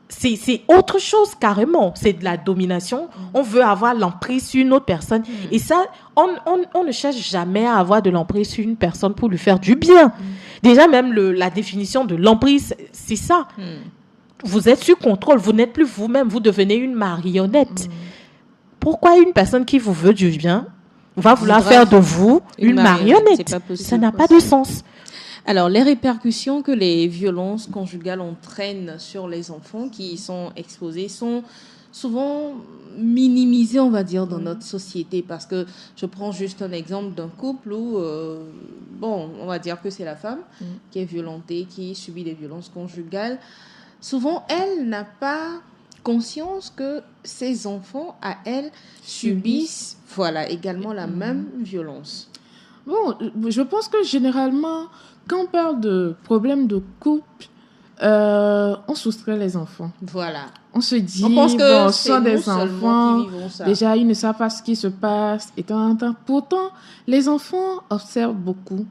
C'est autre chose carrément. C'est de la domination. On veut avoir l'emprise sur une autre personne. Et ça, on ne cherche jamais à avoir de l'emprise sur une personne pour lui faire du bien. Déjà, même la définition de l'emprise, c'est ça. Vous êtes sur contrôle. Vous n'êtes plus vous-même. Vous devenez une marionnette. Pourquoi une personne qui vous veut du bien va vouloir faire de vous une marionnette? Ça n'a pas de sens. Alors, les répercussions que les violences conjugales entraînent sur les enfants qui y sont exposés sont souvent minimisé, on va dire, dans notre société. Parce que je prends juste un exemple d'un couple où, on va dire que c'est la femme qui est violentée, qui subit des violences conjugales. Souvent, elle n'a pas conscience que ses enfants, à elle, subissent également la même violence. Bon, je pense que généralement, quand on parle de problèmes de couple, on soustrait les enfants. Voilà. On se dit, on pense que ce sont des enfants, déjà ils ne savent pas ce qui se passe. Et pourtant, les enfants observent beaucoup.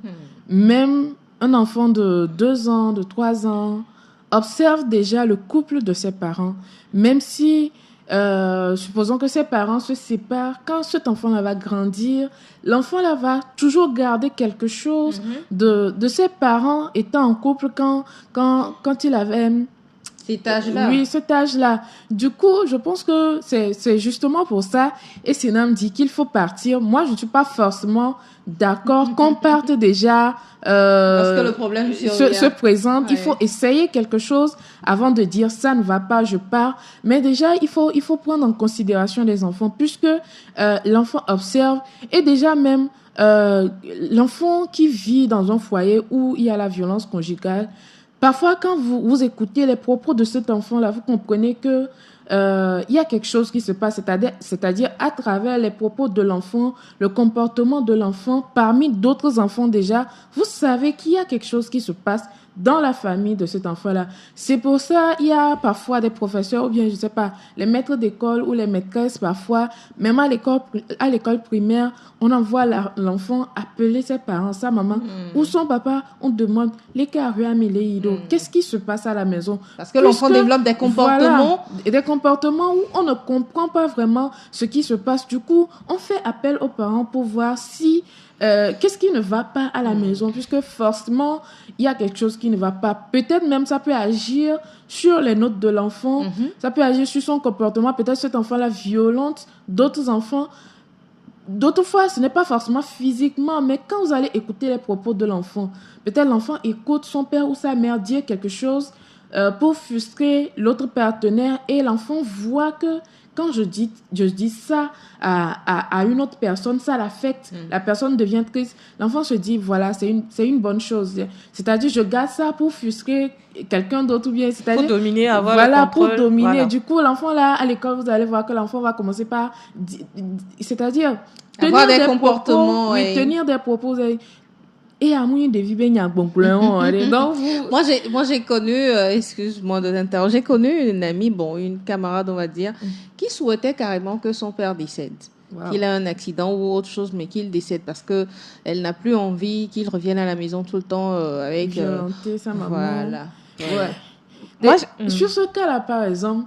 Même un enfant de 2 ans, de 3 ans, observe déjà le couple de ses parents. Même si, supposons que ses parents se séparent, quand cet enfant-là va grandir, l'enfant-là va toujours garder quelque chose de ses parents étant en couple quand il avait... Cet âge-là. Oui, cet âge-là. Du coup, je pense que c'est justement pour ça. Et Sénam dit qu'il faut partir. Moi, je ne suis pas forcément d'accord qu'on parte déjà. Parce que le problème se présente. Ouais. Il faut essayer quelque chose avant de dire ça ne va pas, je pars. Mais déjà, il faut prendre en considération les enfants puisque l'enfant observe. Et déjà même, l'enfant qui vit dans un foyer où il y a la violence conjugale, parfois, quand vous écoutez les propos de cet enfant-là, vous comprenez que il y a quelque chose qui se passe, c'est-à-dire à travers les propos de l'enfant, le comportement de l'enfant, parmi d'autres enfants déjà, vous savez qu'il y a quelque chose qui se passe dans la famille de cet enfant-là. C'est pour ça il y a parfois des professeurs ou bien, je sais pas, les maîtres d'école ou les maîtresses parfois, même à l'école primaire, on envoie l'enfant appeler ses parents, sa maman ou son papa, on demande les qu'est-ce qui se passe à la maison? Parce que l'enfant développe des comportements. Voilà, des comportements où on ne comprend pas vraiment ce qui se passe. Du coup, on fait appel aux parents pour voir si qu'est-ce qui ne va pas à la maison, puisque forcément, il y a quelque chose qui ne va pas. Peut-être même ça peut agir sur les notes de l'enfant, ça peut agir sur son comportement. Peut-être cet enfant-là violente d'autres enfants. D'autres fois, ce n'est pas forcément physiquement, mais quand vous allez écouter les propos de l'enfant, peut-être l'enfant écoute son père ou sa mère dire quelque chose pour frustrer l'autre partenaire et l'enfant voit que quand je dis ça à une autre personne, ça l'affecte. La personne devient triste. L'enfant se dit, voilà, c'est une bonne chose. C'est-à-dire, je garde ça pour frustrer quelqu'un d'autre ou bien. C'est-à-dire, pour dominer, avoir le contrôle. Pour dominer. Voilà. Du coup, l'enfant, là, à l'école, vous allez voir que l'enfant va commencer par... C'est-à-dire, avoir des comportements. Tenir des propos... Et à moi, des vies donc moi j'ai connu, excuse-moi de t'interrompre, j'ai connu une amie, une camarade on va dire, qui souhaitait carrément que son père décède, qu'il ait un accident ou autre chose, mais qu'il décède parce que elle n'a plus envie qu'il revienne à la maison tout le temps avec violenter sa maman. Voilà. Ouais. Sur ce cas-là, par exemple,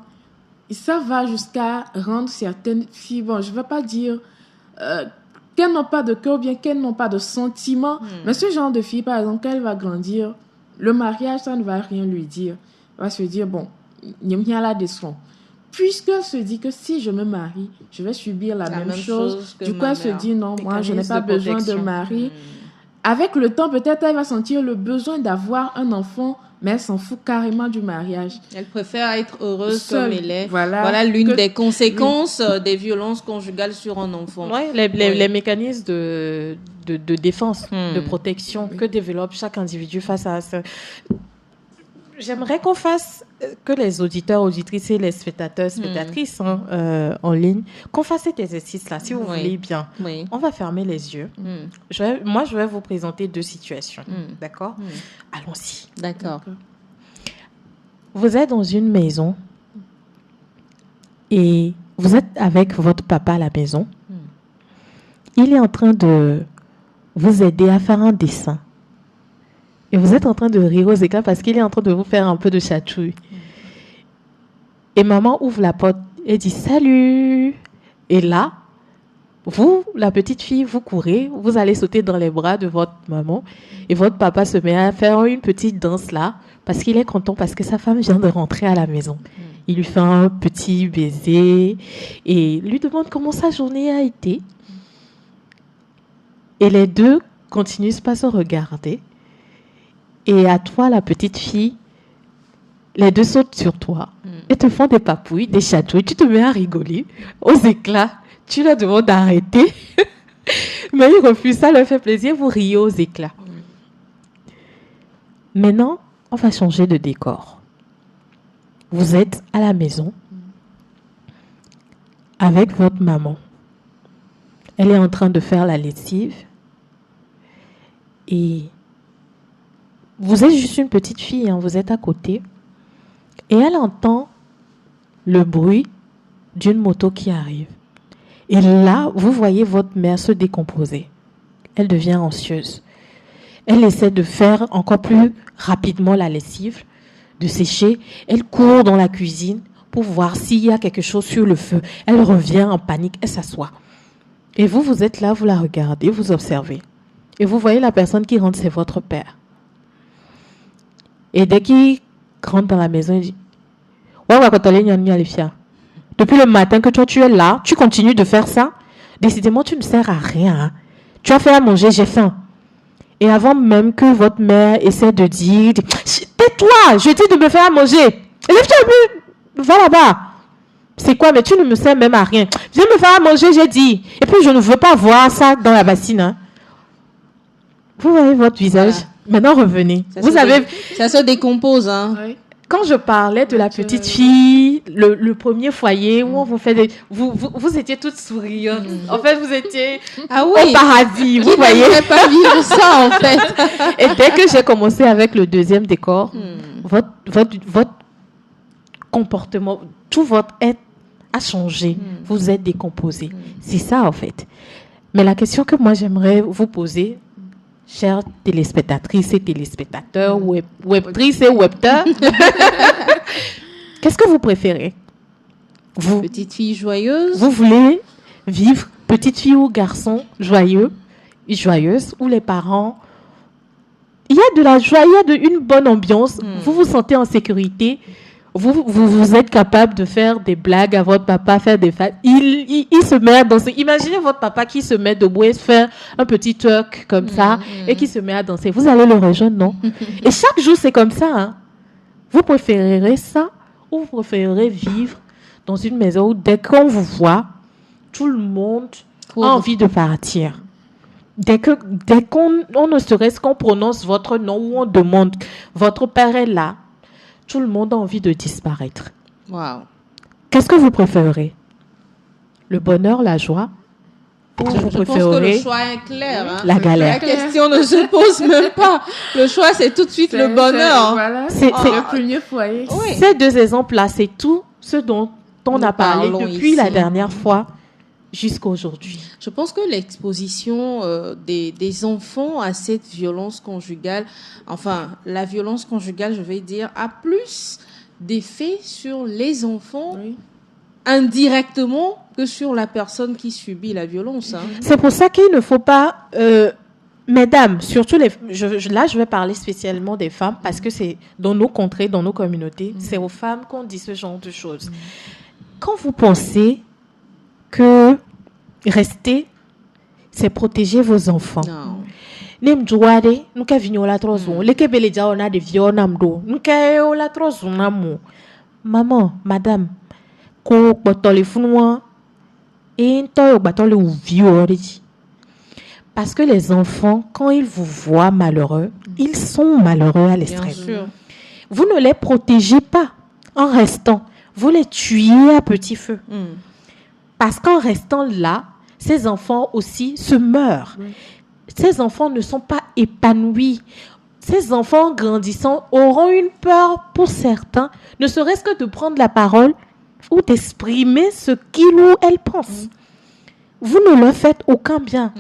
ça va jusqu'à rendre certaines filles, je ne vais pas dire qu'elles n'ont pas de cœur ou bien qu'elles n'ont pas de sentiments. Mais ce genre de fille, par exemple, quand elle va grandir, le mariage, ça ne va rien lui dire. Elle va se dire, il y a la descente. Puisqu'elle se dit que si je me marie, je vais subir la même chose. Du coup, elle se dit, non, moi, je n'ai pas besoin de mari. Avec le temps, peut-être, elle va sentir le besoin d'avoir un enfant, mais elle s'en fout carrément du mariage. Elle préfère être heureuse seule, comme elle est. Voilà l'une des conséquences des violences conjugales sur un enfant. Les mécanismes de défense, de protection que développe chaque individu face à ça. J'aimerais que les auditeurs, auditrices et les spectateurs, spectatrices en ligne, qu'on fasse cet exercice-là, si vous voulez bien. Oui. On va fermer les yeux. Je vais vous présenter 2 situations. D'accord? Allons-y. D'accord. Vous êtes dans une maison et vous êtes avec votre papa à la maison. Il est en train de vous aider à faire un dessin. Et vous êtes en train de rire aux éclats parce qu'il est en train de vous faire un peu de chatouille. Et maman ouvre la porte et dit « Salut !» Et là, vous, la petite fille, vous courez, vous allez sauter dans les bras de votre maman. Et votre papa se met à faire une petite danse là parce qu'il est content parce que sa femme vient de rentrer à la maison. Il lui fait un petit baiser et lui demande comment sa journée a été. Et les deux continuent pas à se regarder. Et à toi, la petite fille, les deux sautent sur toi. Ils te font des papouilles, des chatouilles, tu te mets à rigoler, aux éclats. Tu leur demandes d'arrêter. Mais ils refusent, ça leur fait plaisir, vous riez aux éclats. Maintenant, on va changer de décor. Vous êtes à la maison avec votre maman. Elle est en train de faire la lessive. Et vous êtes juste une petite fille, hein, vous êtes à côté. Et elle entend le bruit d'une moto qui arrive. Et là, vous voyez votre mère se décomposer. Elle devient anxieuse. Elle essaie de faire encore plus rapidement la lessive, de sécher. Elle court dans la cuisine pour voir s'il y a quelque chose sur le feu. Elle revient en panique, elle s'assoit. Et vous, vous êtes là, vous la regardez, vous observez. Et vous voyez la personne qui rentre, c'est votre père. Et dès qu'il rentre dans la maison, il dit « Ouais, depuis le matin que toi, tu es là, tu continues de faire ça. Décidément, tu ne sers à rien. Hein. Tu as fait à manger, j'ai faim. » Et avant même que votre mère essaie de dire « Tais-toi, je dis de me faire à manger. Lève-toi un peu, va là-bas. » C'est quoi, mais tu ne me sers même à rien. Viens me faire à manger, j'ai dit. Et puis, je ne veux pas voir ça dans la bassine. Hein. Vous voyez votre visage. Voilà. Maintenant, revenez. Ça se décompose. Hein. Oui. Quand je parlais de la petite fille, le premier foyer où on vous fait des... Vous étiez toutes souriantes. En fait, vous étiez au paradis, vous voyez. Je ne pas vivre ça, en fait. Et dès que j'ai commencé avec le deuxième décor, votre comportement, tout votre être a changé. Vous êtes décomposé. C'est ça, en fait. Mais la question que moi, j'aimerais vous poser... Chères téléspectatrices et téléspectateurs, webtrices et webteurs, qu'est-ce que vous préférez? Vous, petite fille joyeuse. Vous voulez vivre petite fille ou garçon joyeuse, où les parents... Il y a de la joie, il y a une bonne ambiance. Vous vous sentez en sécurité. Vous êtes capable de faire des blagues à votre papa, faire des fêtes. Il se met à danser. Imaginez votre papa qui se met debout et faire un petit twerk comme ça et qui se met à danser. Vous allez le rejoindre, non? Et chaque jour, c'est comme ça. Hein? Vous préférerez ça ou vous préférerez vivre dans une maison où dès qu'on vous voit, tout le monde a envie de partir? Dès qu'on ne serait-ce qu'on prononce votre nom ou on demande « Votre père est là », tout le monde a envie de disparaître. Wow. Qu'est-ce que vous préférez? Le bonheur, la joie? Ou vous pense que le choix est clair. Hein? La galère. La question ne se pose même pas. Le choix, c'est tout de suite le bonheur. Voilà, c'est le premier foyer. Oui. Ces deux exemples-là, c'est tout ce dont on a parlé depuis la dernière fois jusqu'à aujourd'hui. Je pense que l'exposition des enfants à cette violence conjugale, enfin, la violence conjugale, je vais dire, a plus d'effet sur les enfants indirectement que sur la personne qui subit la violence. Hein. C'est pour ça qu'il ne faut pas... mesdames, surtout là, je vais parler spécialement des femmes parce que c'est dans nos contrées, dans nos communautés, c'est aux femmes qu'on dit ce genre de choses. Quand vous pensez que rester, c'est protéger vos enfants. Non. Nem jouade, nous ka vinyo la trozon. Les kebele ja on a de vieux namdo. Nous ka o la trozon namu. Maman, madame, ko botole funwa et to batole ou vieux. Parce que les enfants, quand ils vous voient malheureux, ils sont malheureux à l'extrême. Bien sûr. Vous ne les protégez pas en restant. Vous les tuez à petit feu. Parce qu'en restant là, ces enfants aussi se meurent. Ces enfants ne sont pas épanouis. Ces enfants grandissant auront une peur pour certains, ne serait-ce que de prendre la parole ou d'exprimer ce qu'il ou elle pense. Vous ne leur faites aucun bien.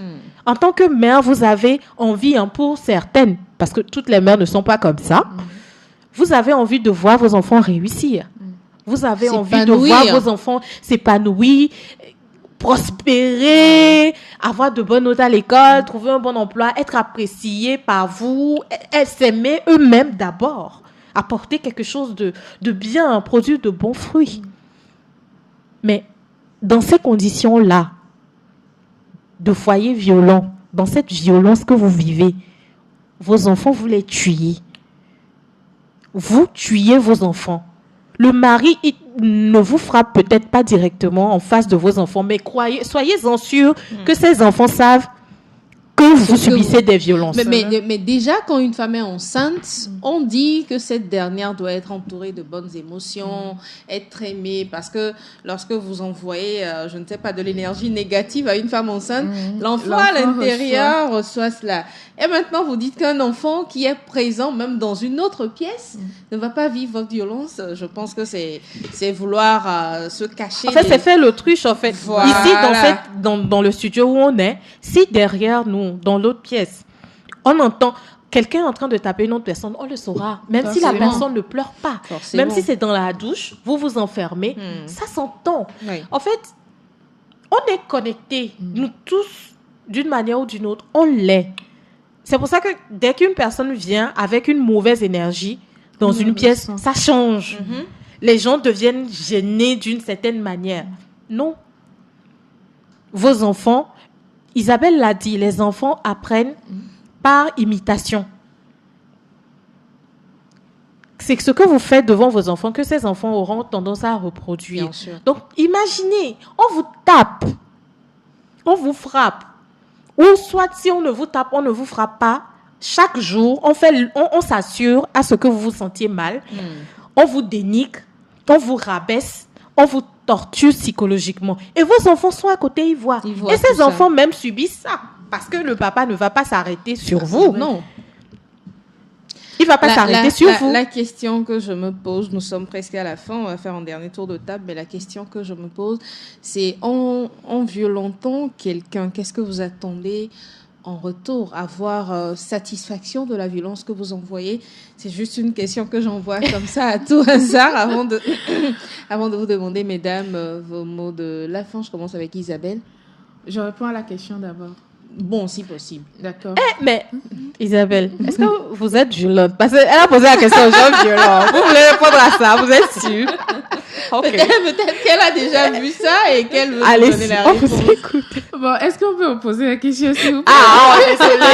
En tant que mère, vous avez envie, pour certaines, parce que toutes les mères ne sont pas comme ça, vous avez envie de voir vos enfants réussir. Vous avez envie de voir vos enfants s'épanouir, prospérer, avoir de bonnes notes à l'école, trouver un bon emploi, être appréciés par vous, s'aimer eux-mêmes d'abord, apporter quelque chose de bien, produire de bons fruits. Mais dans ces conditions-là, de foyer violent, dans cette violence que vous vivez, vos enfants, vous les tuez. Vous tuez vos enfants. le mari il ne vous frappe peut-être pas directement en face de vos enfants, mais soyez-en sûrs que ces enfants savent que vous subissez des violences. Mais déjà, quand une femme est enceinte, on dit que cette dernière doit être entourée de bonnes émotions, être aimée, parce que lorsque vous envoyez, je ne sais pas, de l'énergie négative à une femme enceinte, l'enfant à l'intérieur reçoit cela. Et maintenant, vous dites qu'un enfant qui est présent, même dans une autre pièce, ne va pas vivre votre violence. Je pense que c'est vouloir se cacher. En fait, c'est faire l'autruche, en fait. Voilà. Ici, dans le studio où on est, si derrière nous, dans l'autre pièce, on entend quelqu'un en train de taper une autre personne, on le saura. Même si la personne ne pleure pas. Même si c'est dans la douche, vous vous enfermez, ça s'entend. Oui. En fait, on est connectés. Nous tous, d'une manière ou d'une autre, on l'est. C'est pour ça que dès qu'une personne vient avec une mauvaise énergie dans une pièce, ça change. Les gens deviennent gênés d'une certaine manière. Non. Vos enfants, Isabelle l'a dit, les enfants apprennent par imitation. C'est ce que vous faites devant vos enfants que ces enfants auront tendance à reproduire. Bien sûr. Donc, imaginez, on vous tape, on vous frappe. Ou soit, si on ne vous tape, on ne vous frappe pas, chaque jour, on s'assure à ce que vous vous sentiez mal. On vous dénigre, on vous rabaisse, on vous torture psychologiquement. Et vos enfants sont à côté, ils voient. Et ces enfants même subissent ça. Parce que le papa ne va pas s'arrêter sur vous. Non. Il ne va pas s'arrêter sur vous. La question que je me pose, nous sommes presque à la fin, on va faire un dernier tour de table, mais la question que je me pose, c'est en violentant quelqu'un, qu'est-ce que vous attendez en retour? Avoir satisfaction de la violence que vous envoyez? C'est juste une question que j'envoie comme ça à tout hasard avant de vous demander, mesdames, vos mots de la fin. Je commence avec Isabelle. Je réponds à la question d'abord. Bon, si possible. D'accord. Mais, Isabelle, est-ce que vous êtes violente? Parce qu'elle a posé la question aux gens violents. Vous voulez répondre à ça? Vous êtes sûre? Okay. Peut-être qu'elle a déjà vu ça et qu'elle veut nous donner la réponse. Bon, est-ce qu'on peut me poser la question, s'il vous plaît?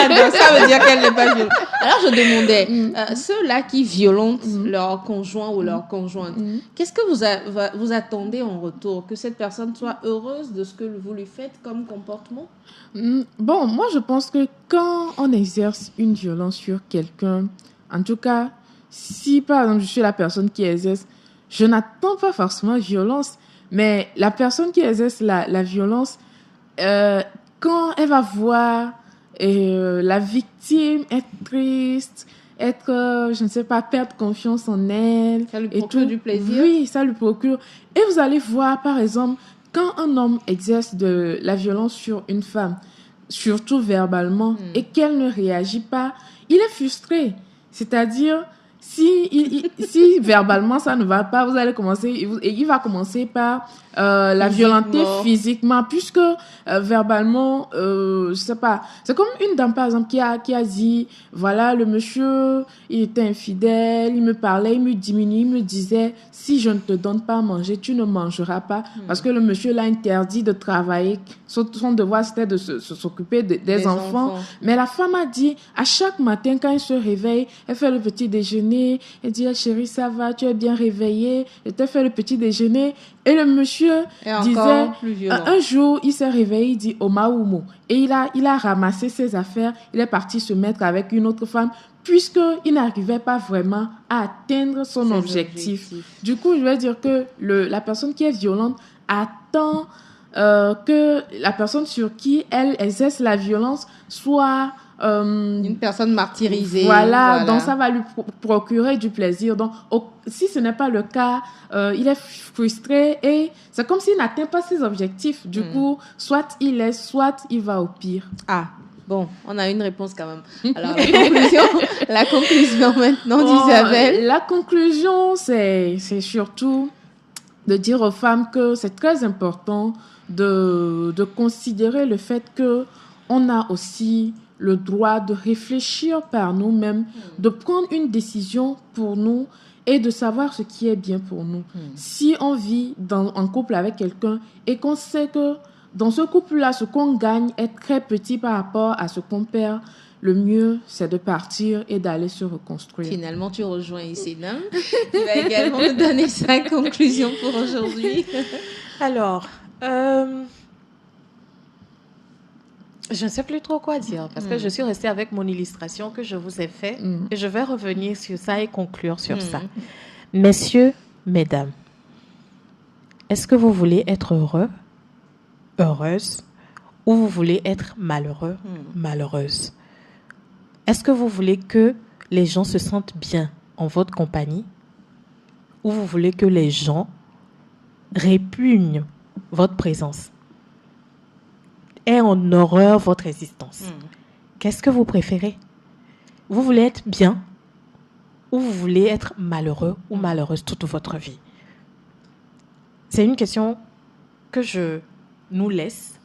Donc ça veut dire qu'elle n'est pas violente. Alors, je demandais, ceux-là qui violentent leur conjoint ou leur conjointe, qu'est-ce que vous attendez en retour? Que cette personne soit heureuse de ce que vous lui faites comme comportement? Bon, moi, je pense que quand on exerce une violence sur quelqu'un, en tout cas, si par exemple, je suis la personne qui exerce, je n'attends pas forcément violence, mais la personne qui exerce la violence, quand elle va voir la victime être triste, je ne sais pas, perdre confiance en elle. Ça lui procure du plaisir? Oui, ça lui procure. Et vous allez voir, par exemple, quand un homme exerce de la violence sur une femme, surtout verbalement, et qu'elle ne réagit pas, il est frustré. C'est-à-dire, si verbalement ça ne va pas, vous allez commencer, et il va commencer par la violenter physiquement, puisque verbalement, je sais pas, c'est comme une dame par exemple qui a dit, voilà, le monsieur, il était infidèle, il me parlait, il me diminuait, il me disait, si je ne te donne pas à manger, tu ne mangeras pas, parce que le monsieur l'a interdit de travailler, son devoir c'était de s'occuper des enfants. Mais la femme a dit, à chaque matin quand elle se réveille, elle fait le petit déjeuner, elle dit, chérie, ça va, tu es bien réveillée, elle t'a fait le petit déjeuner. Et le monsieur disait, un jour, il s'est réveillé, il dit, Omaoumo. Et il a ramassé ses affaires, il est parti se mettre avec une autre femme, puisqu'il n'arrivait pas vraiment à atteindre son objectif. Du coup, je vais dire que la personne qui est violente attend que la personne sur qui elle exerce la violence soit... une personne martyrisée. Voilà, donc ça va lui procurer du plaisir. Donc, si ce n'est pas le cas, il est frustré et c'est comme s'il n'atteint pas ses objectifs. Du coup, soit il laisse, soit il va au pire. Ah, bon, on a une réponse quand même. Alors, la conclusion maintenant d'Isabelle. La conclusion, c'est surtout de dire aux femmes que c'est très important de considérer le fait qu'on a aussi le droit de réfléchir par nous-mêmes, de prendre une décision pour nous et de savoir ce qui est bien pour nous. Si on vit en couple avec quelqu'un et qu'on sait que dans ce couple-là, ce qu'on gagne est très petit par rapport à ce qu'on perd. Le mieux, c'est de partir et d'aller se reconstruire. Finalement, tu rejoins Isénam. Tu vas également nous donner sa conclusion pour aujourd'hui. Alors, je ne sais plus trop quoi dire parce que je suis restée avec mon illustration que je vous ai faite et je vais revenir sur ça et conclure sur ça. Messieurs, mesdames, est-ce que vous voulez être heureux, heureuse, ou vous voulez être malheureux, malheureuse? Est-ce que vous voulez que les gens se sentent bien en votre compagnie, ou vous voulez que les gens répugnent votre présence, aient en horreur votre existence? Qu'est-ce que vous préférez? Vous voulez être bien, ou vous voulez être malheureux ou malheureuse toute votre vie? C'est une question que je nous laisse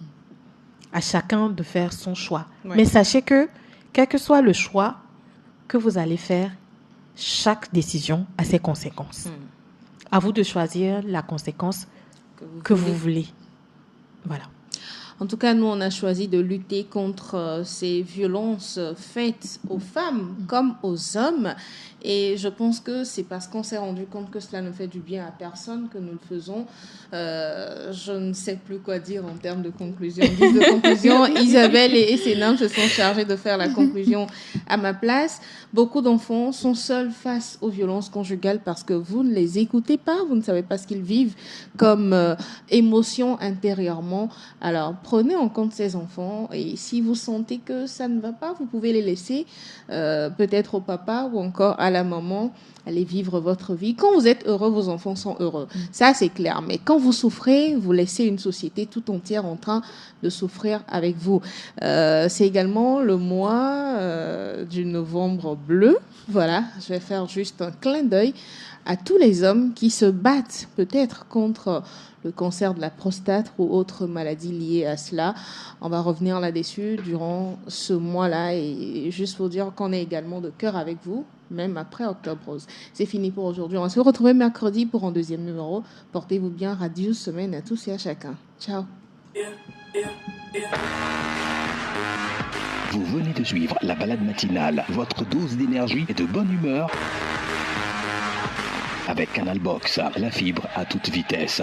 à chacun de faire son choix. Ouais. Mais sachez que, quel que soit le choix que vous allez faire, chaque décision a ses conséquences. À vous de choisir la conséquence que vous voulez. Voilà. En tout cas, nous, on a choisi de lutter contre ces violences faites aux femmes comme aux hommes. Et je pense que c'est parce qu'on s'est rendu compte que cela ne fait du bien à personne que nous le faisons. Je ne sais plus quoi dire en termes de conclusion. Isabelle et Isénam se sont chargés de faire la conclusion à ma place. Beaucoup d'enfants sont seuls face aux violences conjugales parce que vous ne les écoutez pas. Vous ne savez pas ce qu'ils vivent comme émotion intérieurement. Alors, prenez en compte ces enfants et si vous sentez que ça ne va pas, vous pouvez les laisser peut-être au papa ou encore à la maman. Allez vivre votre vie. Quand vous êtes heureux, vos enfants sont heureux. Ça, c'est clair. Mais quand vous souffrez, vous laissez une société tout entière en train de souffrir avec vous. C'est également le mois du novembre bleu. Voilà, je vais faire juste un clin d'œil à tous les hommes qui se battent peut-être contre le cancer de la prostate ou autres maladies liées à cela. On va revenir là-dessus durant ce mois-là et juste pour dire qu'on est également de cœur avec vous, même après Octobre Rose. C'est fini pour aujourd'hui. On va se retrouver mercredi pour un deuxième numéro. Portez-vous bien. Radieuse semaine à tous et à chacun. Ciao. Vous venez de suivre la balade matinale, votre dose d'énergie et de bonne humeur avec Canal Box, la fibre à toute vitesse.